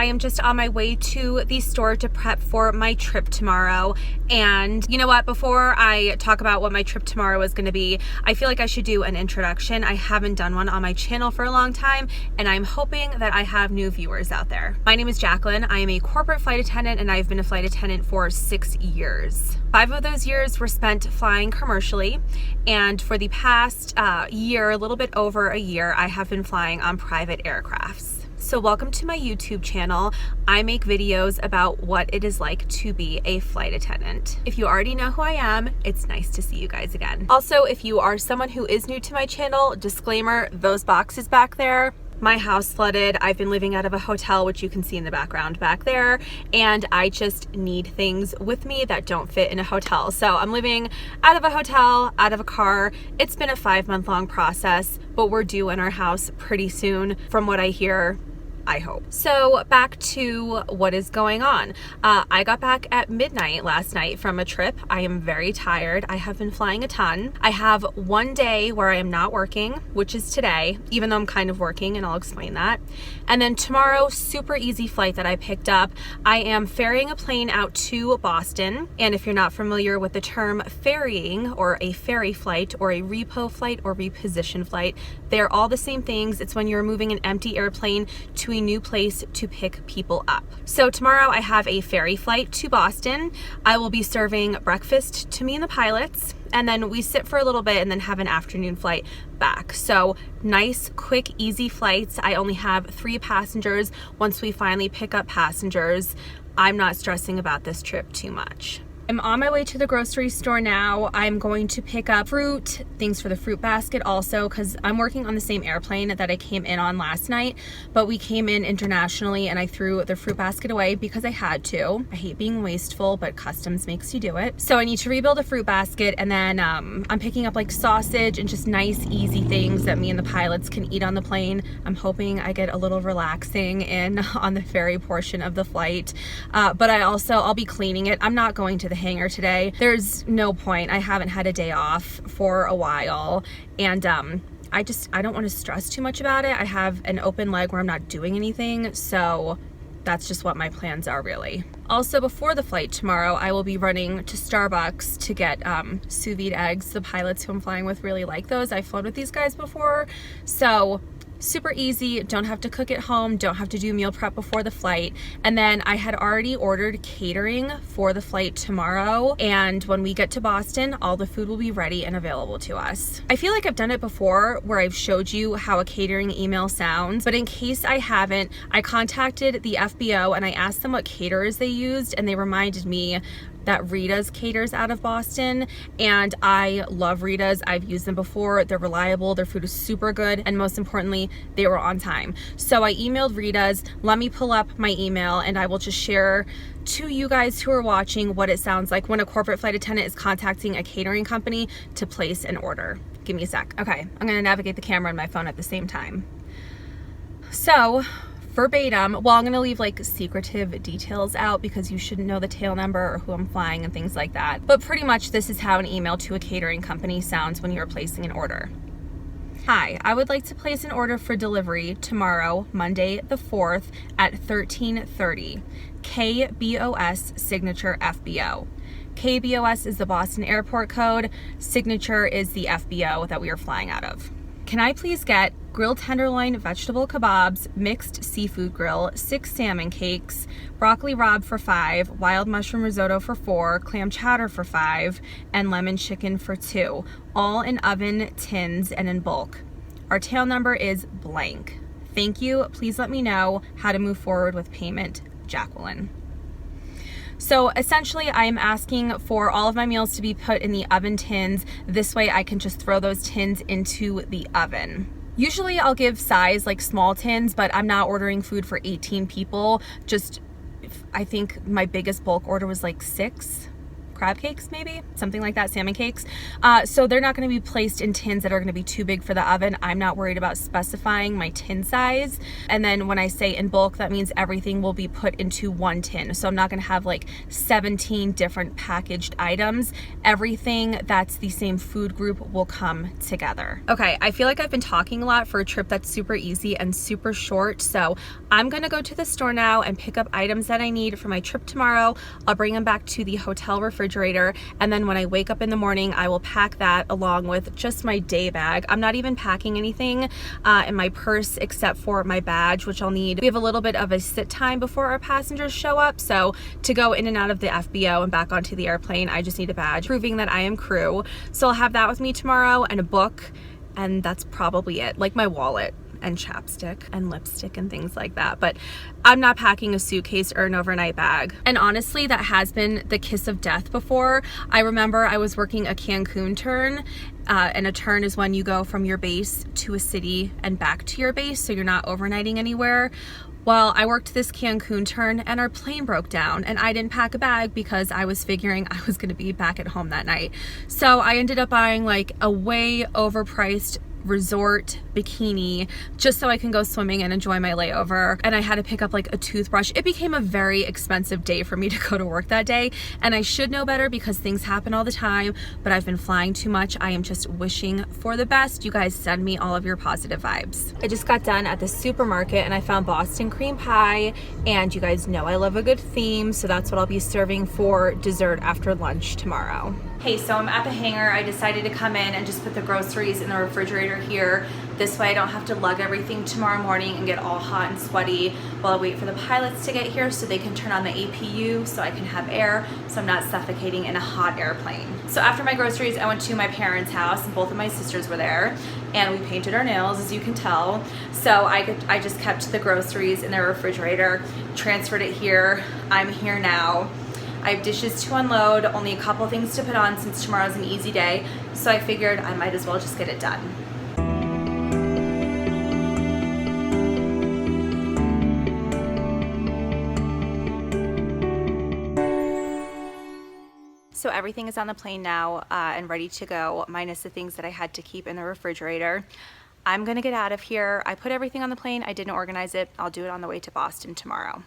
I am just on my way to the store to prep for my trip tomorrow. And you know what, before I talk about what my trip tomorrow is going to be, I feel like I should do an introduction. I haven't done one on my channel for a long time, and I'm hoping that I have new viewers out there. My name is Jacqueline. I am a corporate flight attendant, and I've been a flight attendant for 6 years. 5 of those years were spent flying commercially, and for the past year, a little bit over a year, I have been flying on private aircrafts. So welcome to my YouTube channel. I make videos about what it is like to be a flight attendant. If you already know who I am, it's nice to see you guys again. Also, if you are someone who is new to my channel, disclaimer, those boxes back there, my house flooded. I've been living out of a hotel, which you can see in the background back there, and I just need things with me that don't fit in a hotel. So I'm living out of a hotel, out of a car. It's been a 5-month-long process, but we're due in our house pretty soon from what I hear. I hope. So back to what is going on. I got back at midnight last night from a trip. I am very tired. I have been flying a ton. I have one day where I am not working, which is today, even though I'm kind of working, and I'll explain that. And then tomorrow, super easy flight that I picked up. I am ferrying a plane out to Boston. And if you're not familiar with the term ferrying, or a ferry flight, or a repo flight, or reposition flight, they're all the same things. It's when you're moving an empty airplane to a new place to pick people up. So tomorrow I have a ferry flight to Boston. I will be serving breakfast to me and the pilots, and then we sit for a little bit and then have an afternoon flight back. So nice, quick, easy flights. I only have 3 passengers. Once we finally pick up passengers, I'm not stressing about this trip too much. I'm on my way to the grocery store now. I'm going to pick up fruit, things for the fruit basket also, because I'm working on the same airplane that I came in on last night, but we came in internationally and I threw the fruit basket away because I had to. I hate being wasteful, but customs makes you do it. So I need to rebuild a fruit basket, and then I'm picking up like sausage and just nice, easy things that me and the pilots can eat on the plane. I'm hoping I get a little relaxing in on the ferry portion of the flight, but I'll be cleaning it. I'm not going to the hangar today. There's no point. I haven't had a day off for a while, and I don't want to stress too much about it. I have an open leg where I'm not doing anything, so that's just what my plans are really. Also, before the flight tomorrow, I will be running to Starbucks to get sous vide eggs. The pilots who I'm flying with really like those. I've flown with these guys before, so super easy, don't have to cook at home, don't have to do meal prep before the flight. And then I had already ordered catering for the flight tomorrow, and when we get to Boston, all the food will be ready and available to us. I feel like I've done it before where I've showed you how a catering email sounds, but in case I haven't, I contacted the FBO and I asked them what caterers they used, and they reminded me that Rita's caters out of Boston, and I love Rita's. I've used them before. They're reliable, their food is super good, and most importantly, they were on time. So I emailed Rita's. Let me pull up my email and I will just share to you guys who are watching what it sounds like when a corporate flight attendant is contacting a catering company to place an order. Give me a sec. Okay, I'm gonna navigate the camera and my phone at the same time. So verbatim, well, I'm gonna leave like secretive details out because you shouldn't know the tail number or who I'm flying and things like that. But pretty much this is how an email to a catering company sounds when you're placing an order. Hi, I would like to place an order for delivery tomorrow, Monday the 4th at 13:30. KBOS signature FBO. KBOS is the Boston airport code. Signature is the FBO that we are flying out of. Can I please get grilled tenderloin vegetable kebabs, mixed seafood grill, 6 salmon cakes, broccoli rabe for 5, wild mushroom risotto for 4, clam chowder for 5, and lemon chicken for 2, all in oven tins and in bulk. Our tail number is blank. Thank you. Please let me know how to move forward with payment. Jacqueline. So essentially I am asking for all of my meals to be put in the oven tins. This way I can just throw those tins into the oven. Usually I'll give size like small tins, but I'm not ordering food for 18 people. I think my biggest bulk order was like 6. crab cakes, maybe something like that, salmon cakes. So they're not going to be placed in tins that are going to be too big for the oven. I'm not worried about specifying my tin size. And then when I say in bulk, that means everything will be put into one tin. So I'm not going to have like 17 different packaged items. Everything that's the same food group will come together. Okay, I feel like I've been talking a lot for a trip that's super easy and super short. So I'm going to go to the store now and pick up items that I need for my trip tomorrow. I'll bring them back to the hotel refrigerator, and then when I wake up in the morning, I will pack that along with just my day bag. I'm not even packing anything in my purse except for my badge, which I'll need. We have a little bit of a sit time before our passengers show up, so to go in and out of the FBO and back onto the airplane, I just need a badge proving that I am crew. So I'll have that with me tomorrow and a book, and that's probably it, like my wallet and chapstick and lipstick and things like that. But I'm not packing a suitcase or an overnight bag. And honestly, that has been the kiss of death before. I remember I was working a Cancun turn, and a turn is when you go from your base to a city and back to your base, so you're not overnighting anywhere. Well, I worked this Cancun turn and our plane broke down, and I didn't pack a bag because I was figuring I was gonna be back at home that night. So I ended up buying like a way overpriced resort bikini just so I can go swimming and enjoy my layover. And I had to pick up like a toothbrush. It became a very expensive day for me to go to work that day, and I should know better because things happen all the time, but I've been flying too much. I am just wishing for the best. You guys send me all of your positive vibes. I just got done at the supermarket and I found Boston cream pie, and you guys know I love a good theme, so that's what I'll be serving for dessert after lunch tomorrow. Hey, so I'm at the hangar. I decided to come in and just put the groceries in the refrigerator here. This way I don't have to lug everything tomorrow morning and get all hot and sweaty while I wait for the pilots to get here so they can turn on the APU so I can have air so I'm not suffocating in a hot airplane. So after my groceries, I went to my parents' house and both of my sisters were there, and we painted our nails, as you can tell. So I just kept the groceries in their refrigerator, transferred it here. I'm here now. I have dishes to unload, only a couple things to put on since tomorrow's an easy day, so I figured I might as well just get it done. So everything is on the plane now and ready to go, minus the things that I had to keep in the refrigerator. I'm gonna get out of here. I put everything on the plane. I didn't organize it. I'll do it on the way to Boston tomorrow.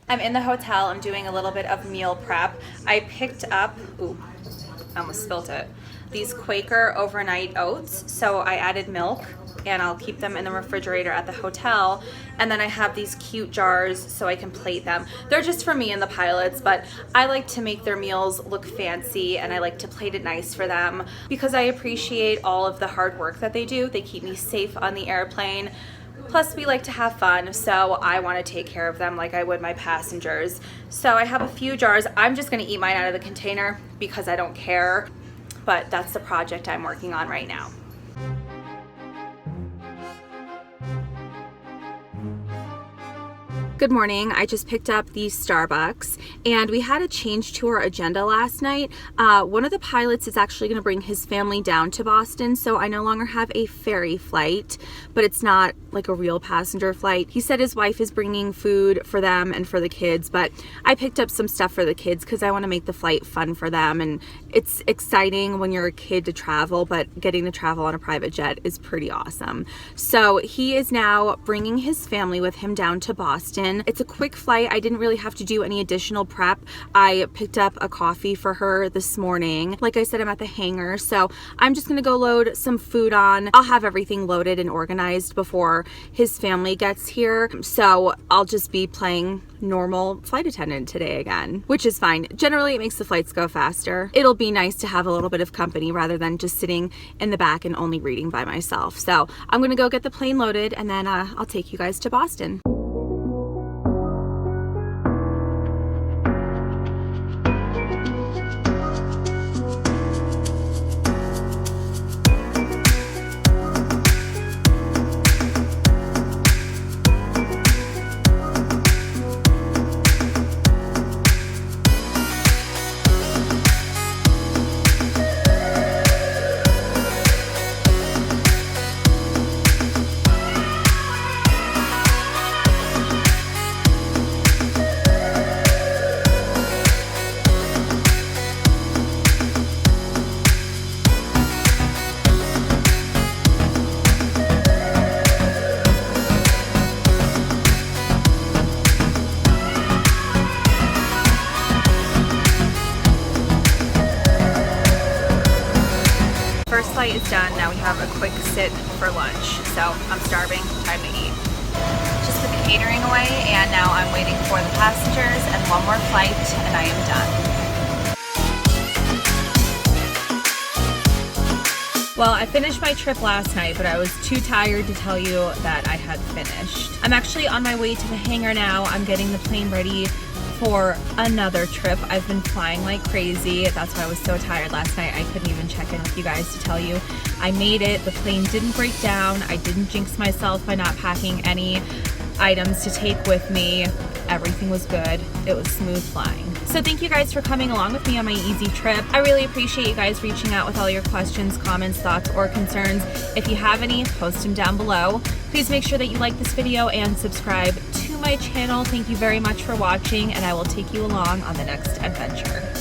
I'm in the hotel. I'm doing a little bit of meal prep. I picked up, ooh, I almost spilt it, these Quaker overnight oats. So I added milk, and I'll keep them in the refrigerator at the hotel. And then I have these cute jars so I can plate them. They're just for me and the pilots, but I like to make their meals look fancy, and I like to plate it nice for them because I appreciate all of the hard work that they do. They keep me safe on the airplane. Plus, we like to have fun, so I want to take care of them like I would my passengers. So I have a few jars. I'm just going to eat mine out of the container because I don't care, but that's the project I'm working on right now. Good morning. I just picked up the Starbucks, and we had a change to our agenda last night. One of the pilots is actually going to bring his family down to Boston, so I no longer have a ferry flight, but it's not like a real passenger flight. He said his wife is bringing food for them and for the kids, but I picked up some stuff for the kids because I want to make the flight fun for them, and it's exciting when you're a kid to travel, but getting to travel on a private jet is pretty awesome. So he is now bringing his family with him down to Boston. It's a quick flight. I didn't really have to do any additional prep. I picked up a coffee for her this morning. Like I said, I'm at the hangar, so I'm just gonna go load some food on. I'll have everything loaded and organized before his family gets here. So I'll just be playing normal flight attendant today again, which is fine. Generally, it makes the flights go faster. It'll be nice to have a little bit of company rather than just sitting in the back and only reading by myself. So I'm gonna go get the plane loaded, and then I'll take you guys to Boston. First flight is done. Now we have a quick sit for lunch. So I'm starving. Time to eat. Just put the catering away, and now I'm waiting for the passengers and one more flight, and I am done. Well, I finished my trip last night, but I was too tired to tell you that I had finished. I'm actually on my way to the hangar now. I'm getting the plane ready for another trip. I've been flying like crazy. That's why I was so tired last night. I couldn't even check in with you guys to tell you I made it. The plane didn't break down. I didn't jinx myself by not packing any items to take with me. Everything was good. It was smooth flying. So thank you guys for coming along with me on my easy trip. I really appreciate you guys reaching out with all your questions, comments, thoughts, or concerns. If you have any, post them down below. Please make sure that you like this video and subscribe to my channel. Thank you very much for watching, and I will take you along on the next adventure.